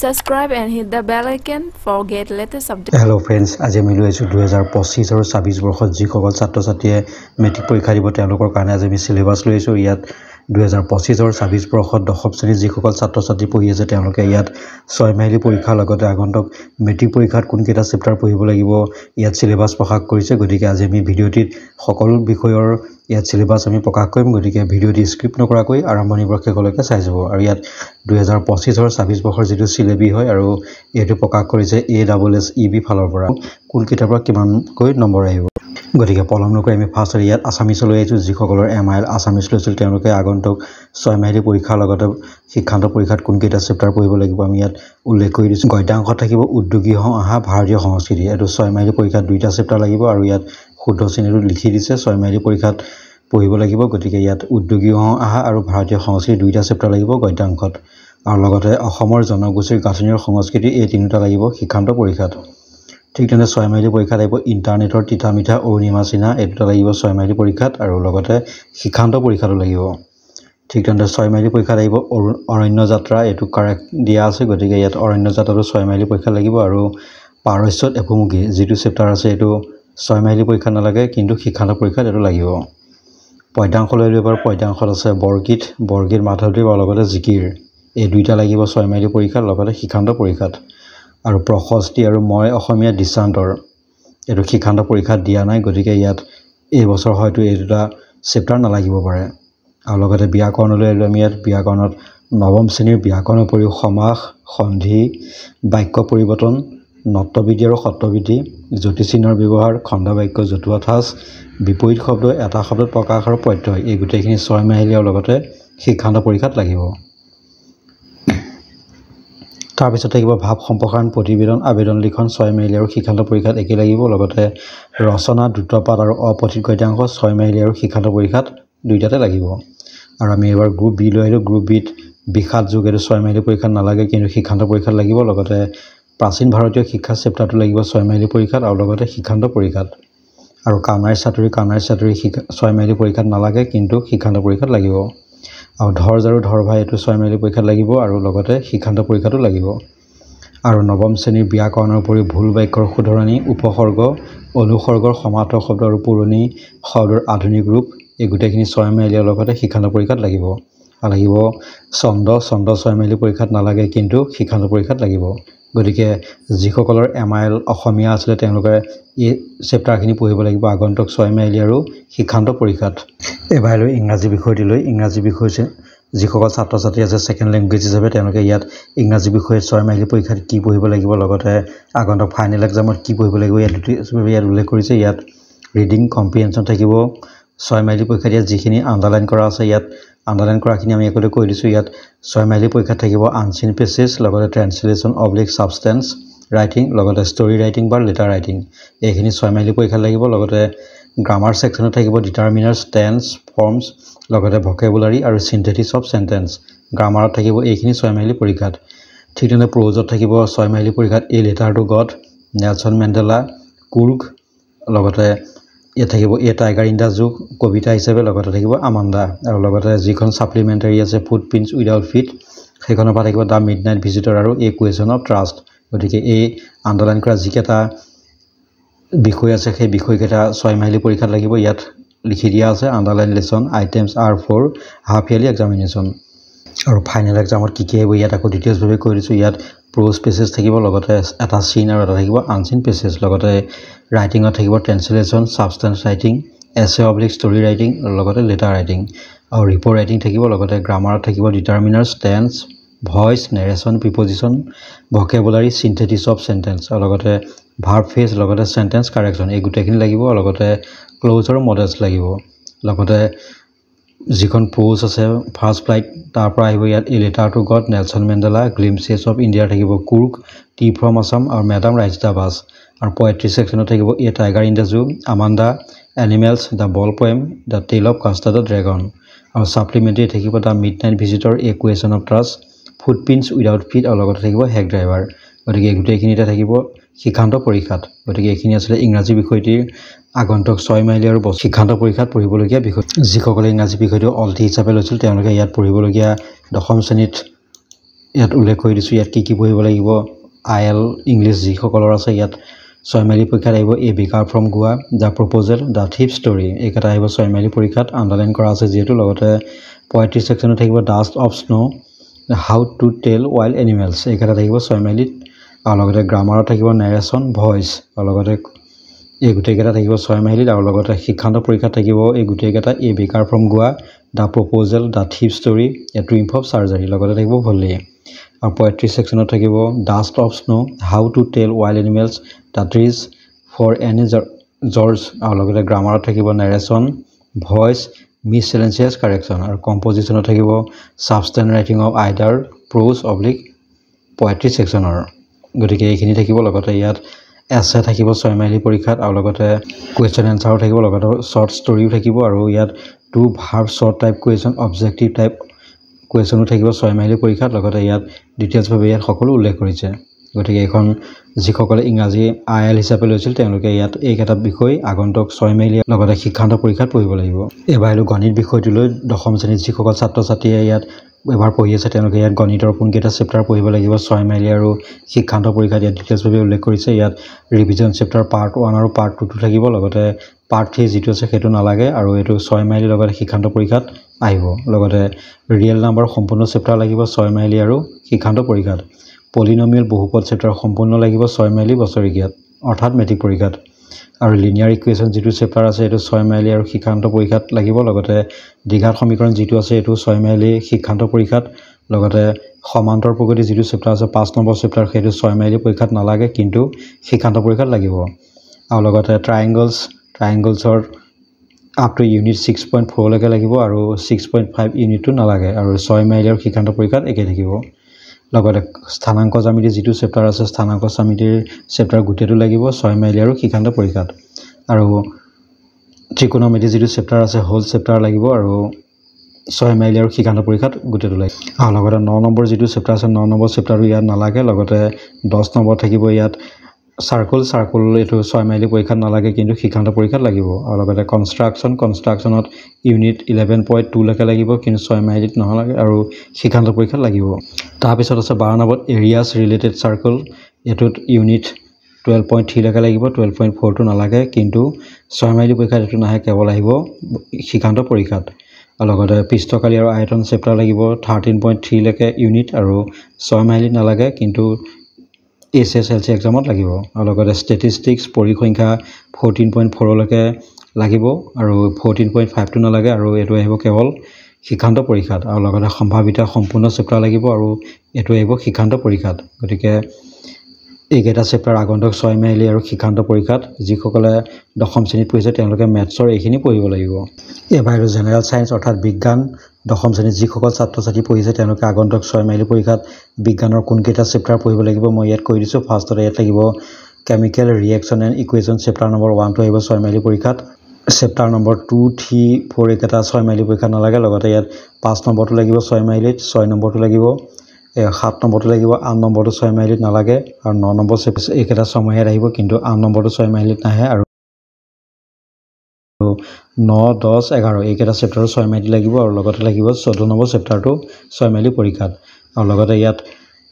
Subscribe and hit the bell icon for get latest updates. Hello friends, আজি আমি লৈ আছো 2025 আৰু 26 বৰ্ষত যিসকল ছাত্ৰ-ছাত্ৰীয়ে মেট্ৰিক পৰীক্ষা দিব তেওঁলোকৰ কাৰণে আজি আমি সিলেবাস লৈ আছো। ইয়াত 2025 আৰু 26 বৰ্ষত দশম শ্ৰেণীৰ যিসকল ছাত্ৰ-ছাত্ৰী পঢ়ি আছে তেওঁলোকে ইয়াত 6 মাহিলী পৰীক্ষাৰ লগতে আগন্তুক মেট্ৰিক পৰীক্ষাত কোন কেইটা চেপ্টাৰ পঢ়িব লাগিব ইয়াত সিলেবাস প্ৰকাশ কৰিছে। গতিকে আজি আমি ভিডিঅ'টিত সকলো বিষয়ৰ ইয়াত সিলেবাস আমি প্ৰকাশ কৰিম। গতিকে ভিডিঅ'টি স্ক্ৰিপ্ট নকৰাকৈ আৰম্ভণিৰ পৰা শেষলৈকে চাই যাব। আৰু ইয়াত 2025 আৰু 26 বৰ্ষৰ যিটো সিলেবি হয় আৰু এইটো প্ৰকাশ কৰিছে ASSEB ফালৰ পৰা কোন কিতাপৰ পৰা কিমানকৈ নম্বৰ আহিব। গতিকে পলম নকৰি আমি ফাৰ্ষ্ট ইয়াত আছামিছ লৈ আহিছোঁ। যিসকলৰ MIL আছামিছ লৈছিল তেওঁলোকে আগন্তুক 6 মাহিলী পৰীক্ষাৰ লগতে শিক্ষান্ত পৰীক্ষাত কোন কেইটা চেপ্টাৰ পঢ়িব লাগিব আমি ইয়াত উল্লেখ কৰি দিছোঁ। গদ্যাংশ থাকিব উদ্যোগী অহা ভাৰতীয় সংস্কৃতি, এইটো 6 মাহিলী পৰীক্ষাত 2টা চেপ্টাৰ লাগিব আৰু ইয়াত শুদ্ধ শ্ৰেণীটো লিখি দিছে 6 মাহিলী পৰীক্ষাত পঢ়িব লাগিব। গতিকে ইয়াত উদ্যোগী অহা আৰু ভাৰতীয় সংস্কৃতি 2টা চেপ্টাৰ লাগিব গদ্যাংশত। আৰু লগতে অসমৰ জনগোষ্ঠীৰ গাঁথনি আৰু সংস্কৃতি এই 3টা লাগিব শিক্ষান্ত পৰীক্ষাত। ঠিক তেনে 6 মাহিলী পৰীক্ষাত আহিব ইণ্টাৰনেটৰ তিতা মিঠা অৰুণিমা সিনহা, এই 2টা লাগিব 6 মাহিলী পৰীক্ষাত আৰু লগতে শিক্ষান্ত পৰীক্ষাতো লাগিব। ঠিক তেনে 6 মাহিলী পৰীক্ষাত আহিব অৰণ্য যাত্ৰা, এইটো কাৰেক্ট দিয়া আছে। গতিকে ইয়াত অৰণ্য যাত্ৰাটো 6 মাহিলী পৰীক্ষাত লাগিব। আৰু পাৰস্যত এভুমুখী যিটো চেপ্টাৰ আছে এইটো 6 মাহিলী পৰীক্ষাত নালাগে কিন্তু শিক্ষান্ত পৰীক্ষাত এইটো লাগিব। পদ্যাংশ লৈ এবাৰ পদ্যাংশত আছে বৰগীত মাধৱদেৱ আৰু লগতে জিকিৰ, এই 2টা লাগিব 6 মাহিলী পৰীক্ষাত লগতে শিক্ষান্ত পৰীক্ষাত। আৰু প্ৰশস্তি আৰু মই অসমীয়া দৃষ্টান্তৰ এইটো শিক্ষান্ত পৰীক্ষাত দিয়া নাই। গতিকে ইয়াত এই বছৰ হয়তো এই 2টা চেপ্টাৰ নালাগিব পাৰে। আৰু লগতে ব্যাকৰণলৈ আহিলোঁ আমি ইয়াত ব্যাকৰণত নৱম শ্ৰেণীৰ ব্যাকৰণ উপৰিও সমাস, সন্ধি, বাক্য পৰিৱৰ্তন, নত্যবিধি আৰু সত্যবিধি, জ্যোতিচিহ্নৰ ব্যৱহাৰ, খণ্ডবাক্য, জতুৱা ঠাঁচ, বিপৰীত শব্দ, এটা শব্দত প্ৰকাশ আৰু প্ৰত্যয়, এই গোটেইখিনি 6 মাহিলী আৰু লগতে শিক্ষান্ত পৰীক্ষাত লাগিব। তাৰপিছত থাকিব ভাৱ সম্প্ৰসাৰণ, প্ৰতিবেদন, আবেদন লিখন 6 মাহিলী আৰু শিক্ষান্ত পৰীক্ষাত একেই লাগিব। লগতে ৰচনা, দ্ৰুতপাঠ আৰু অপঠিত গদ্যাংশ 6 মাহিলী আৰু শিক্ষান্ত পৰীক্ষাত 2টাতে লাগিব। আৰু আমি এবাৰ গ্ৰুপ বি লৈ আহিলোঁ। গ্ৰুপ বিত বিষাদ যুগ, এইটো 6 মাহিলী পৰীক্ষাত নালাগে কিন্তু শিক্ষান্ত পৰীক্ষাত লাগিব। লগতে প্ৰাচীন ভাৰতীয় শিক্ষা চেপ্টাৰটো লাগিব 6 মাহিলী পৰীক্ষাত আৰু লগতে শিক্ষান্ত পৰীক্ষাত। আৰু কানাড়ী চাতুৰী 6 মাহিলী পৰীক্ষাত নালাগে কিন্তু শিক্ষান্ত পৰীক্ষাত লাগিব। আৰু ধৰ্জ আৰু ধৰ্ভা এইটো 6 মাহিলী পৰীক্ষাত লাগিব আৰু লগতে শিক্ষান্ত পৰীক্ষাতো লাগিব। আৰু নৱম শ্ৰেণীৰ ব্যাকৰণৰ উপৰিও ভুল বাক্যৰ শুধৰণি, উপসৰ্গ, অনুসৰ্গৰ সমাৰ্থক শব্দ আৰু পুৰণি শব্দৰ আধুনিক ৰূপ, এই গোটেইখিনি 6 মাহিলী আৰু লগতে শিক্ষান্ত পৰীক্ষাত লাগিব। আৰু লাগিব ছন্দ 6 মাহিলী পৰীক্ষাত নালাগে কিন্তু শিক্ষান্ত পৰীক্ষাত লাগিব। গতিকে যিসকলৰ MIL অসমীয়া আছিলে তেওঁলোকে এই চেপ্টাৰখিনি পঢ়িব লাগিব আগন্তুক 6 মাহিলী আৰু শিক্ষান্ত পৰীক্ষাত। এবাৰ লৈ ইংৰাজী বিষয়টি লৈ ইংৰাজী বিষয় যিসকল ছাত্ৰ-ছাত্ৰী আছে ছেকেণ্ড লেংগুৱেজ হিচাপে তেওঁলোকে ইয়াত ইংৰাজী বিষয়ত 6 মাহিলী পৰীক্ষাত কি পঢ়িব লাগিব লগতে আগন্তুক ফাইনেল এক্সামত কি পঢ়িব লাগিব ইয়াত উল্লেখ কৰিছে। ইয়াত ৰিডিং কম্প্ৰিহেনশ্যন থাকিব 6 মাহিলী পৰীক্ষাত। ইয়াত যিখিনি আণ্ডাৰলাইন কৰা আছে ইয়াত আণ্ডাৰলাইন কৰাখিনি আমি একোতে কৈ দিছোঁ। ইয়াত 6 মাহিলী পৰীক্ষাত থাকিব আনচিন পেছেজ, লগতে ট্ৰেন্সলেশ্যন অব্লিক ছাবষ্টেন্স ৰাইটিং, লগতে ষ্টৰি ৰাইটিং বা লেটাৰ ৰাইটিং, এইখিনি 6 মাহিলী পৰীক্ষাত লাগিব। লগতে গ্ৰামাৰ ছেকশ্যনত থাকিব ডিটাৰমিনাৰ্ছ, টেন্স, ফৰ্মছ, লগতে ভকেবুলাৰী আৰু চিন্থেটিক্স অফ চেণ্টেন্স, গ্ৰামাৰত থাকিব এইখিনি 6 মাহিলী পৰীক্ষাত। ঠিক তেনে প্ৰ'জত থাকিব 6 মাহিলী পৰীক্ষাত a letter to God, Nelson Mandela, Coorg, লগতে ইয়াত থাকিব a tiger in the zoo কবিতা হিচাপে, লগতে থাকিব আমাণ্ডা। আৰু লগতে যিখন ছাপ্লিমেণ্টাৰী আছে ফুটপ্ৰিণ্টছ উইদাউট ফিট সেইখনৰ পৰা থাকিব দ্য মিডনাইট ভিজিটৰ আৰু এ কুৱেশ্যন অফ ট্ৰাষ্ট। গতিকে এই আণ্ডাৰলাইন কৰা যিকেইটা বিষয় আছে সেই বিষয়কেইটা 6 মাহিলী পৰীক্ষাত লাগিব। ইয়াত লিখি দিয়া আছে underline lesson items are for half yearly examination. আৰু ফাইনেল এক্সামত কি আহিব ইয়াত আকৌ ডিটেইলছভাৱে কৈ দিছোঁ। ইয়াত প্ৰ'জ পেছেজ থাকিব, লগতে এটা চিন আৰু এটা থাকিব আনচিন পেছেজ, লগতে ৰাইটিঙত থাকিব translation, substance writing, essay oblique story writing, লগতে লেটাৰ ৰাইটিং। আৰু ৰিপৰ্ট ৰাইটিং থাকিব, লগতে গ্ৰামাৰত থাকিব determiners, tense, voice, narration, preposition, vocabulary, synthetics of sentence, আৰু লগতে ভাৰ্ব ফ্ৰেজ, লগতে চেণ্টেন্স কাৰেকশ্যন, এই গোটেইখিনি লাগিব। আৰু লগতে ক্ল'জ আৰু মডেলছ লাগিব। লগতে যিখন প্ৰ'জ আছে ফাৰ্ষ্ট ফ্লাইট তাৰ পৰা আহিব ইয়াত a letter to God, Nelson Mandela, glimpses of ইণ্ডিয়াৰ থাকিব কুৰ্গ, টি ফ্ৰম আছাম আৰু মেডাম ৰাইজদা বাছ। আৰু পয়েট্ৰি ছেকশ্যনত থাকিব a tiger in the zoo, Amanda, animals, the ball poem, the tale of Custard the Dragon. আৰু ছাপ্লিমেণ্টাৰী থাকিব the midnight visitor, a question of trust, footprints without feet, আৰু লগতে থাকিব hack driver. গতিকে এই গোটেইখিনিতে থাকিব শিক্ষান্ত পৰীক্ষাত। গতিকে এইখিনি আছিলে ইংৰাজী বিষয়টিৰ আগন্তুক 6 মাহিলী আৰু শিক্ষান্ত পৰীক্ষাত পঢ়িবলগীয়া বিষয়। যিসকলে ইংৰাজী বিষয়টো অলটি হিচাপে লৈছিল তেওঁলোকে ইয়াত পঢ়িবলগীয়া দশম শ্ৰেণীত ইয়াত উল্লেখ কৰি দিছোঁ ইয়াত কি পঢ়িব লাগিব IL ইংলিছ যিসকলৰ আছে ইয়াত 6 মাইলি পৰীক্ষাত আহিব এ baker from Goa the proposal the thief story এইকেইটা আহিব 6 মাইলি পৰীক্ষাত আণ্ডাৰলাইন কৰা আছে যিহেতু লগতে পোয়েট্ৰি ছেকশ্যনত থাকিব dust of snow how to tell wild animals এইকেইটা থাকিব 6 মাইলিত আৰু লগতে গ্ৰামাৰত থাকিব নেৰেশ্যন ভইচ আৰু লগতে এই গোটেইকেইটা থাকিব 6 মাইলিত আৰু লগতে শিক্ষান্ত পৰীক্ষাত থাকিব এই গোটেইকেইটা a baker from Goa the proposal the thief story a triumph of surgery লগতে থাকিব ভলি আৰু পোয়েট্ৰি ছেকশ্যনত থাকিব dust of snow how to tell wild animals the trees for Annie George আৰু লগতে গ্ৰামাৰত থাকিব নেৰেশ্যন ভইচ মিছচেলেঞ্চিয়াছ কাৰেকশ্যন আৰু কম্পজিশ্যনত থাকিব substance writing of either prose oblique poetry ছেকশ্যনৰ গতিকে এইখিনি থাকিব লগতে ইয়াত এছে থাকিব 6 মাইলি পৰীক্ষাত আৰু লগতে কুৱেশ্যন এনচাৰো থাকিব লগতে শ্বৰ্ট ষ্টৰিও থাকিব আৰু ইয়াত two verb short type question objective type কুৱেশ্যনো থাকিব 6 মাইলি পৰীক্ষাত লগতে ইয়াত ডিটেইলছভাৱে ইয়াত সকলো উল্লেখ কৰিছে গতিকে এইখন যিসকলে ইংৰাজী IL হিচাপে লৈছিল তেওঁলোকে ইয়াত এইকেইটা বিষয় আগন্তুক 6 মাইলি লগতে শিক্ষান্ত পৰীক্ষাত পঢ়িব লাগিব এবাৰ গণিত বিষয়টো লৈ দশম শ্ৰেণীত যিসকল ছাত্ৰ ছাত্ৰীয়ে ইয়াত এবাৰ পঢ়ি আছে তেওঁলোকে ইয়াত গণিতৰ কোনকেইটা চেপ্টাৰ পঢ়িব লাগিব 6 মাইলি আৰু শিক্ষান্ত পৰীক্ষাত ইয়াত ডিটেইলছভাৱে উল্লেখ কৰিছে ইয়াত ৰিভিজন চেপ্টাৰ পাৰ্ট 1 আৰু পাৰ্ট 2 থাকিব লগতে পাৰ্ট 3 যিটো আছে সেইটো নালাগে আৰু এইটো 6 মাইলি লগতে শিক্ষান্ত পৰীক্ষাত আহিব লগতে ৰিয়েল নাম্বাৰ সম্পূৰ্ণ চেপ্টাৰ লাগিব 6 মাইলি আৰু শিক্ষান্ত পৰীক্ষাত পলিনমিয়েল বহুপদ চেপ্টাৰ সম্পূৰ্ণ লাগিব 6 মাইলি বছৰেকীয়াত অৰ্থাৎ মেট্ৰিক পৰীক্ষাত আৰু লিনিয়াৰ ইকুৱেশ্যন যিটো চেপ্টাৰ আছে এইটো 6 মাইলি আৰু শিক্ষান্ত পৰীক্ষাত লাগিব লগতে দ্বিঘাত সমীকৰণ যিটো আছে এইটো 6 মাইলি শিক্ষান্ত পৰীক্ষাত লগতে সমান্তৰ প্ৰগতি যিটো চেপ্টাৰ আছে 5 নম্বৰ চেপ্টাৰ সেইটো 6 মাইলি পৰীক্ষাত নালাগে কিন্তু শিক্ষান্ত পৰীক্ষাত লাগিব আৰু লগতে ট্ৰাইংগলছৰ আপ টু ইউনিট 6.4 লৈকে লাগিব আৰু 6.5 ইউনিটটো নালাগে আৰু 6 মাইলি আৰু শিক্ষান্ত পৰীক্ষাত একে থাকিব লগতে স্থানাংক জ্যামিতি যিটো চেপ্টাৰ আছে স্থানাংক জ্যামিতিৰ চেপ্টাৰ গোটেইটো লাগিব 6 মাইলি আৰু শিক্ষান্ত পৰীক্ষাত আৰু ত্ৰিকোণমিতি যিটো চেপ্টাৰ আছে হোল চেপ্টাৰ লাগিব আৰু 6 মাইলি আৰু শিক্ষান্ত পৰীক্ষাত গোটেইটো লাগিব আৰু লগতে 9 নম্বৰ যিটো চেপ্টাৰ আছে 9 নম্বৰ চেপ্টাৰটো ইয়াত নালাগে লগতে 10 নম্বৰ থাকিব ইয়াত সাৰ্কুল এইটো 6 মাইলি পৰীক্ষাত নালাগে কিন্তু শিক্ষান্ত পৰীক্ষাত লাগিব আৰু লগতে কনষ্ট্ৰাকশ্যনত ইউনিট 11.2 লৈকে লাগিব কিন্তু 6 মাইলিত নালাগে আৰু শিক্ষান্ত পৰীক্ষাত লাগিব তাৰপিছত আছে 12 নম্বৰত এৰিয়াছ ৰিলেটেড সাৰ্কুল এটোত ইউনিট 12.3 লৈকে লাগিব 12.4 টো নালাগে কিন্তু 6 মাইলি পৰীক্ষাত এটো নাহে কেৱল আহিব শিক্ষান্ত পৰীক্ষাত আৰু লগতে পৃষ্ঠকালি আৰু আয়তন চেপ্টাৰ লাগিব 13.3 লৈকে ইউনিট আৰু 6 মাইলিত নালাগে কিন্তু SSLC এক্সামত লাগিব আৰু লগতে ষ্টেটিষ্টিক্স পৰিসংখ্যা 14.4 লৈকে লাগিব আৰু 14.5 টো নালাগে আৰু এটো আহিব কেৱল শিক্ষান্ত পৰীক্ষাত আৰু লগতে সম্ভাৱিতা সম্পূৰ্ণ চেপ্টাৰ লাগিব আৰু এটো আহিব শিক্ষান্ত পৰীক্ষাত গতিকে এইকেইটা চেপ্টাৰ আগন্তুক 6 মাইলি আৰু শিক্ষান্ত পৰীক্ষাত যিসকলে দশম শ্ৰেণীত পঢ়িছে তেওঁলোকে মেথছৰ এইখিনি পঢ়িব লাগিব এবাৰ জেনেৰেল সায়েন্স অৰ্থাৎ বিজ্ঞান দশম শ্ৰেণীত যিসকল ছাত্ৰ ছাত্ৰী পঢ়িছে তেওঁলোকে আগন্তুক 6 মাইলি পৰীক্ষাত বিজ্ঞানৰ কোনকেইটা চেপ্টাৰ পঢ়িব লাগিব মই ইয়াত কৈ দিছোঁ ফাৰ্ষ্টতে ইয়াত লাগিব chemical reaction and equation chapter number 1 টো আহিব 6 মাইলি পৰীক্ষাত চেপ্টাৰ নম্বৰ 2, 3, 4 এইকেইটা 6 মাইলি পৰীক্ষাত নালাগে লগতে ইয়াত 5 নম্বৰটো লাগিব 6 মাইলিত 6 নম্বৰটো লাগিব 7 নম্বৰটো লাগিব 8 নম্বৰটো 6 মাইলিত নালাগে আৰু 9 নম্বৰ এইকেইটা সময়ত আহিব কিন্তু 8 নম্বৰটো 6 মাইলিত নাহে আৰু 9, 10, 11 এইকেইটা চেপ্টাৰ 6 মাইলিত লাগিব আৰু লগতে লাগিব 14 নম্বৰ চেপ্টাৰটো 6 মাইলি পৰীক্ষাত আৰু লগতে ইয়াত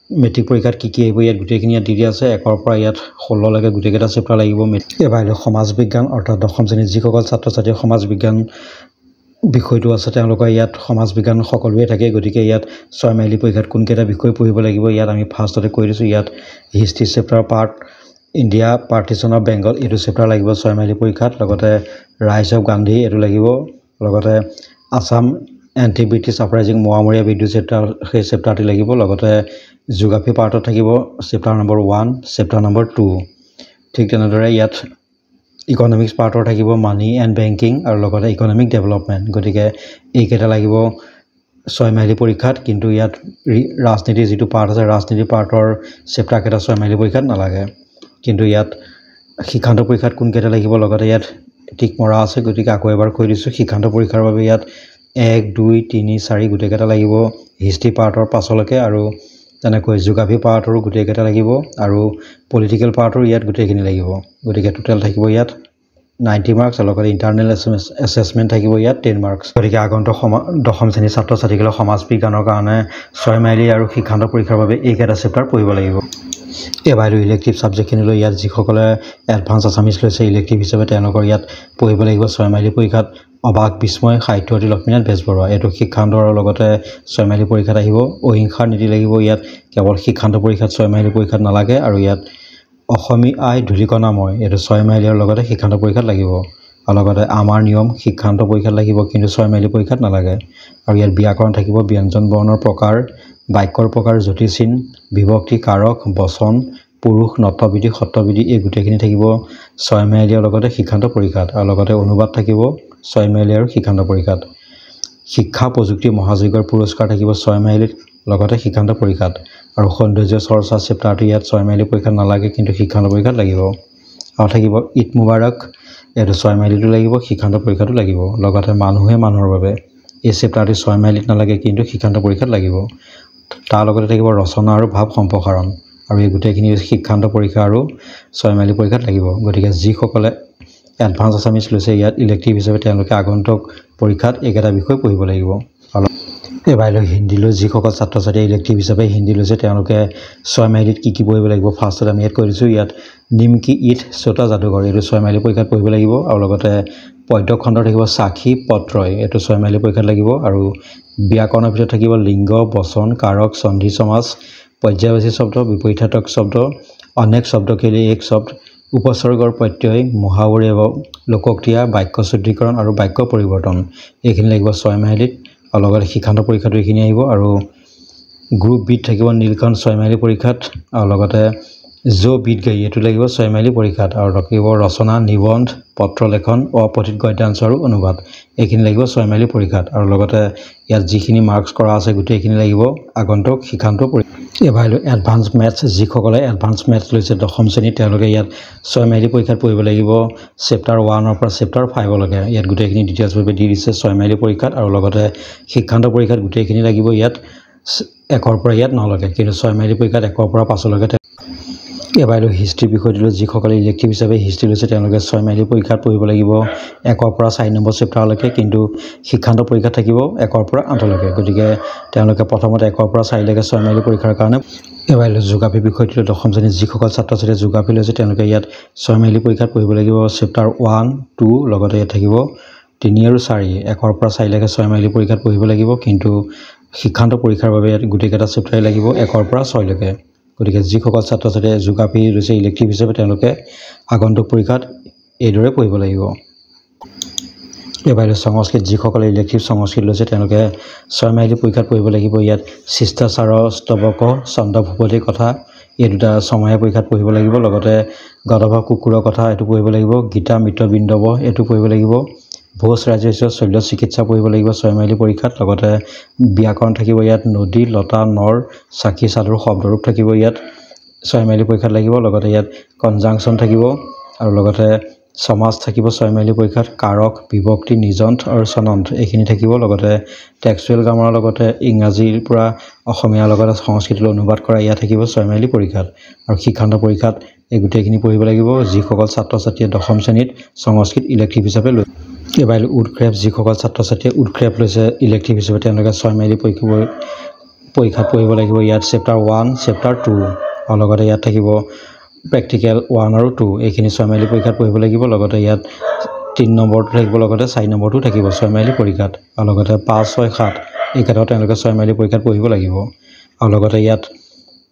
মেট্ৰিক পৰীক্ষাত কি আহিব ইয়াত গোটেইখিনি ইয়াত দি দিয়া আছে 1 পৰা ইয়াত 16 লৈকে গোটেইকেইটা চেপ্টাৰ লাগিব এবাৰ সমাজ বিজ্ঞান অৰ্থাৎ দশম শ্ৰেণীত যিসকল ছাত্ৰ ছাত্ৰী সমাজ বিজ্ঞান বিষয়টো আছে তেওঁলোকৰ ইয়াত সমাজ বিজ্ঞান সকলোৱে থাকে গতিকে ইয়াত 6 মাইলি পৰীক্ষাত কোনকেইটা বিষয় পঢ়িব লাগিব ইয়াত আমি ফাৰ্ষ্টতে কৈ দিছোঁ ইয়াত history chapter part India partition of Bengal এইটো চেপ্টাৰ লাগিব 6 মাইলি পৰীক্ষাত লগতে ৰাইজ অফ গান্ধী এইটো লাগিব লগতে Assam anti British uprising Moamoria বিদ্ৰোহ চেপ্টাৰ সেই চেপ্টাৰটি লাগিব লগতে জিঅ'গ্ৰাফি পাৰ্টত থাকিব চেপ্টাৰ নম্বৰ 1 চেপ্টাৰ নম্বৰ 2 ঠিক তেনেদৰে ইয়াত ইকনমিক্স পাৰ্টৰ থাকিব মানি এণ্ড বেংকিং আৰু লগতে ইকনমিক ডেভেলপমেণ্ট গতিকে এইকেইটা লাগিব 6 মাইলি পৰীক্ষাত কিন্তু ইয়াত ৰাজনীতি যিটো পাৰ্ট আছে ৰাজনীতি পাৰ্টৰ চেপ্টাৰ কেইটা 6 মাইলি পৰীক্ষাত নালাগে কিন্তু ইয়াত শিক্ষান্ত পৰীক্ষাত কোনকেইটা লাগিব লগতে ইয়াত টিক মৰা আছে গতিকে আকৌ এবাৰ কৈ দিছোঁ শিক্ষান্ত পৰীক্ষাৰ বাবে ইয়াত 1, 2, 3, 4 গোটেইকেইটা লাগিব হিষ্ট্ৰী পাৰ্টৰ পাছলৈকে আৰু তেনেকৈ জিঅ'গ্ৰাফি পাৰ্টৰো গোটেইকেইটা লাগিব আৰু পলিটিকেল পাৰ্টৰ ইয়াত গোটেইখিনি লাগিব গতিকে টোটেল থাকিব ইয়াত 90 মাৰ্কছ আৰু লগতে ইণ্টাৰনেল এছেছমেণ্ট থাকিব ইয়াত 10 মাৰ্কছ গতিকে আগন্তুক দশম শ্ৰেণীৰ ছাত্ৰ ছাত্ৰীসকলে সমাজ বিজ্ঞানৰ কাৰণে 6 মাইলি আৰু শিক্ষান্ত পৰীক্ষাৰ বাবে এইকেইটা চেপ্টাৰ পঢ়িব লাগিব এবাৰ ইলেক্টিভ সাবজেক্টখিনি লৈ ইয়াত যিসকলে এডভান্স আছামিজ লৈছে ইলেক্টিভ হিচাপে তেওঁলোকৰ ইয়াত পঢ়িব লাগিব 6 মাইলি পৰীক্ষাত অবাক বিস্ময় সাহিত্যৱতী লক্ষ্মীনাথ বেজবৰুৱা এইটো শিক্ষান্তৰ লগতে 6 মাইলি পৰীক্ষাত আহিব অহিংসাৰ নীতি লাগিব ইয়াত কেৱল শিক্ষান্ত পৰীক্ষাত 6 মাইলি পৰীক্ষাত নালাগে আৰু ইয়াত অসমী আই ধুলিকণাময় এইটো 6 মাইলিৰ লগতে শিক্ষান্ত পৰীক্ষাত লাগিব আৰু লগতে আমাৰ নিয়ম শিক্ষান্ত পৰীক্ষাত লাগিব কিন্তু 6 মাইলি পৰীক্ষাত নালাগে আৰু ইয়াত ব্যাকৰণ থাকিব ব্যঞ্জন বৰ্ণৰ প্ৰকাৰ বাক্যৰ প্ৰকাৰ জ্যোতিচিহ্ন বিভক্তি কাৰক বচন পুৰুষ নটবিধি সত্যবিধি এই গোটেইখিনি থাকিব 6 মাইলিৰ লগতে শিক্ষান্ত পৰীক্ষাত আৰু লগতে অনুবাদ থাকিব 6 মাইলি আৰু শিক্ষান্ত পৰীক্ষাত শিক্ষা প্ৰযুক্তি মহাযজ্ঞৰ পুৰস্কাৰ থাকিব 6 মাইলিত লগতে শিক্ষান্ত পৰীক্ষাত আৰু সৌন্দৰ্য চৰ্চা চেপ্টাৰটো ইয়াত 6 মাইলি পৰীক্ষাত নালাগে কিন্তু শিক্ষান্ত পৰীক্ষাত লাগিব আৰু থাকিব ঈদ মুবাৰক এইটো 6 মাইলিটো লাগিব শিক্ষান্ত পৰীক্ষাটো লাগিব লগতে মানুহে মানুহৰ বাবে এই চেপ্টাৰটো 6 মাইলিত নালাগে কিন্তু শিক্ষান্ত পৰীক্ষাত লাগিব তাৰ লগতে থাকিব ৰচনা আৰু ভাৱ সম্প্ৰসাৰণ আৰু এই গোটেইখিনি শিক্ষান্ত পৰীক্ষা আৰু 6 মাইলি পৰীক্ষাত লাগিব গতিকে যিসকলে এডভান্স আছামিজ লৈছে ইয়াত ইলেক্টিভ হিচাপে তেওঁলোকে আগন্তুক পৰীক্ষাত এইকেইটা বিষয় পঢ়িব লাগিব এবাৰ হিন্দী লৈ যিসকল ছাত্ৰ ছাত্ৰীয়ে ইলেক্টিভ হিচাপে হিন্দী লৈছে তেওঁলোকে 6 মাইলিত কি পঢ়িব লাগিব ফাৰ্ষ্টত আমি ইয়াত কৈ দিছোঁ ইয়াত নিমকি ঈদ চোতা যাদুঘৰ এইটো 6 মাইলি পৰীক্ষাত পঢ়িব লাগিব আৰু লগতে পদ্য খণ্ড থাকিব সাক্ষী পত্ৰয় এইটো 6 মাইলি পৰীক্ষাত লাগিব আৰু ব্যাকৰণৰ ভিতৰত থাকিব লিংগ বচন কাৰক সন্ধি সমাস পৰ্যায়বাচী শব্দ বিপৰীতাৰ্থক শব্দ অনেক শব্দ কেলি এক শব্দ উপসৰ্গৰ প্ৰত্যয় মুহাৱৰী এবং লোকক্ৰিয়া বাক্য শুদ্ধিকৰণ আৰু বাক্য পৰিৱৰ্তন এইখিনি লাগিব 6 মাইলিত আৰু লগতে শিক্ষান্ত পৰীক্ষাটো এইখিনি আহিব আৰু গ্ৰুপ বিত থাকিব নীলকণ্ঠ 6 মাইলি পৰীক্ষাত আৰু লগতে জো বিত গাই এইটো লাগিব 6 মাইলি পৰীক্ষাত আৰু থাকিব ৰচনা নিবন্ধ পত্ৰ লেখন অপঠিত গদ্যাংশ আৰু অনুবাদ এইখিনি লাগিব 6 মাইলি পৰীক্ষাত আৰু লগতে ইয়াত যিখিনি মাৰ্কছ কৰা আছে গোটেইখিনি লাগিব আগন্তুক শিক্ষান্ত পৰীক্ষা এবাৰ এডভান্স মেথছ যিসকলে এডভান্স মেথছ লৈছে দশম শ্ৰেণীত তেওঁলোকে ইয়াত 6 মাইলি পৰীক্ষাত পঢ়িব লাগিব চেপ্টাৰ 1 পৰা চেপ্টাৰ 5 লৈকে ইয়াত গোটেইখিনি ডিটেইলছ ভাবে দি দিছে 6 মাইলি পৰীক্ষাত আৰু লগতে শিক্ষান্ত পৰীক্ষাত গোটেইখিনি লাগিব ইয়াত 1 পৰা ইয়াত নলকে কিন্তু 6 মাইলি পৰীক্ষাত 1 পৰা 5 লৈকে এবাৰ হিষ্ট্ৰী বিষয়টো যিসকলে ইলেক্টিভ হিচাপে হিষ্ট্ৰী লৈছে তেওঁলোকে 6 মাইলি পৰীক্ষাত পঢ়িব লাগিব 1 পৰা 4 নম্বৰ চেপ্টাৰলৈকে কিন্তু শিক্ষান্ত পৰীক্ষাত থাকিব 1 পৰা 8 লৈকে গতিকে তেওঁলোকে প্ৰথমতে 1 পৰা 4 লৈকে 6 মাইলি পৰীক্ষাৰ কাৰণে এবাৰ জিঅ'গ্ৰাফি বিষয়টো দশম শ্ৰেণীৰ যিসকল ছাত্ৰ ছাত্ৰীয়ে জিঅ'গ্ৰাফি লৈছে তেওঁলোকে ইয়াত 6 মাইলি পৰীক্ষাত পঢ়িব লাগিব চেপ্টাৰ 1 2 লগতে ইয়াত থাকিব 3 আৰু 4 1 পৰা 4 লৈকে 6 মাইলি পৰীক্ষাত পঢ়িব লাগিব কিন্তু শিক্ষান্ত পৰীক্ষাৰ বাবে ইয়াত গোটেইকেইটা চেপ্টাৰ লাগিব 1 পৰা 6 লৈকে গতিকে যিসকল ছাত্ৰ ছাত্ৰীয়ে জিঅ'গ্ৰাফি লৈছে ইলেক্টিভ হিচাপে তেওঁলোকে আগন্তুক পৰীক্ষাত এইদৰে পঢ়িব লাগিব এবাৰ সংস্কৃত যিসকলে ইলেক্টিভ সংস্কৃত লৈছে তেওঁলোকে 6 মাইলি পৰীক্ষাত পঢ়িব লাগিব ইয়াত শিষ্টাচাৰ স্তৱক চন্দ্ৰ ভূপতিৰ কথা এই দুটা সময় পৰীক্ষাত পঢ়িব লাগিব লগতে গধৱ কুকুৰৰ কথা এইটো পঢ়িব লাগিব গীতা মিত্ৰবিন্দৱ এইটো পঢ়িব লাগিব ভোজ ৰাজস্ব শল্য চিকিৎসা পঢ়িব লাগিব 6 মাইলি পৰীক্ষাত লগতে ব্যাকৰণ থাকিব ইয়াত নদী লতা নৰ সাক্ষী সাধুৰ শব্দৰূপ থাকিব ইয়াত 6 মাইলি পৰীক্ষাত লাগিব লগতে ইয়াত কনজাংচন থাকিব আৰু লগতে সমাজ থাকিব 6 মাইলি পৰীক্ষাত কাৰক বিভক্তি নিজন্থ আৰু সনন্থ এইখিনি থাকিব লগতে টেক্সচুৱেল গ্ৰামাৰৰ লগতে ইংৰাজীৰ পৰা অসমীয়াৰ লগতে সংস্কৃতলৈ অনুবাদ কৰা ইয়া থাকিব 6 মাইলি পৰীক্ষাত আৰু শিক্ষান্ত পৰীক্ষাত এই গোটেইখিনি পঢ়িব লাগিব যিসকল ছাত্ৰ ছাত্ৰীয়ে দশম শ্ৰেণীত সংস্কৃত ইলেক্টিভ হিচাপে লৈ এবাৰ উডক্ৰেফ যিসকল ছাত্ৰ ছাত্ৰীয়ে উডক্ৰেফ লৈছে ইলেক্টিভ হিচাপে তেওঁলোকে 6 মাইলি পৰীক্ষাত পঢ়িব লাগিব ইয়াত চেপ্টাৰ 1 চেপ্টাৰ 2 আৰু লগতে ইয়াত থাকিব প্ৰেক্টিকেল 1 আৰু 2 এইখিনি 6 মাইলি পৰীক্ষাত পঢ়িব লাগিব লগতে ইয়াত 3 নম্বৰটো থাকিব লগতে 4 নম্বৰটো থাকিব 6 মাইলি পৰীক্ষাত আৰু লগতে 5 6 7 এইকেইটাও তেওঁলোকে 6 মাইলি পৰীক্ষাত পঢ়িব লাগিব আৰু লগতে ইয়াত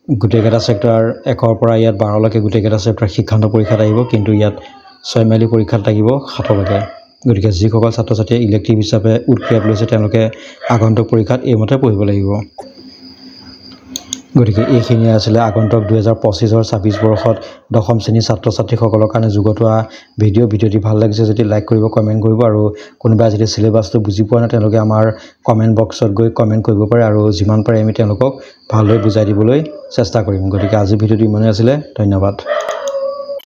গোটেইকেইটা চেপ্টাৰ 1 পৰা ইয়াত 12 লৈকে গোটেইকেইটা চেপ্টাৰ শিক্ষান্ত পৰীক্ষাত আহিব কিন্তু ইয়াত 6 মাইলি পৰীক্ষাত লাগিব 7 লৈকে গতিকে যিসকল ছাত্ৰ ছাত্ৰীয়ে ইলেক্টিভ হিচাপে উডক্ৰেফ লৈছে তেওঁলোকে আগন্তুক পৰীক্ষাত এইমতে পঢ়িব লাগিব গতিকে এইখিনি আছিলে আগন্তুক 2025 26 বৰ্ষত দশম শ্ৰেণীৰ ছাত্ৰ ছাত্ৰীসকলৰ কাৰণে যুগটোৱা ভিডিঅ'টি ভাল লাগিছে যদি লাইক কৰিব কমেণ্ট কৰিব আৰু কোনোবা যদি সিলেবাছটো বুজি পোৱা নাই তেওঁলোকে আমাৰ কমেণ্ট বক্সত গৈ কমেণ্ট কৰিব পাৰে আৰু যিমান পাৰে আমি তেওঁলোকক ভালদৰে বুজাই দিবলৈ চেষ্টা কৰিম গতিকে আজি ভিডিঅ'টো ইমানেই আছিলে ধন্যবাদ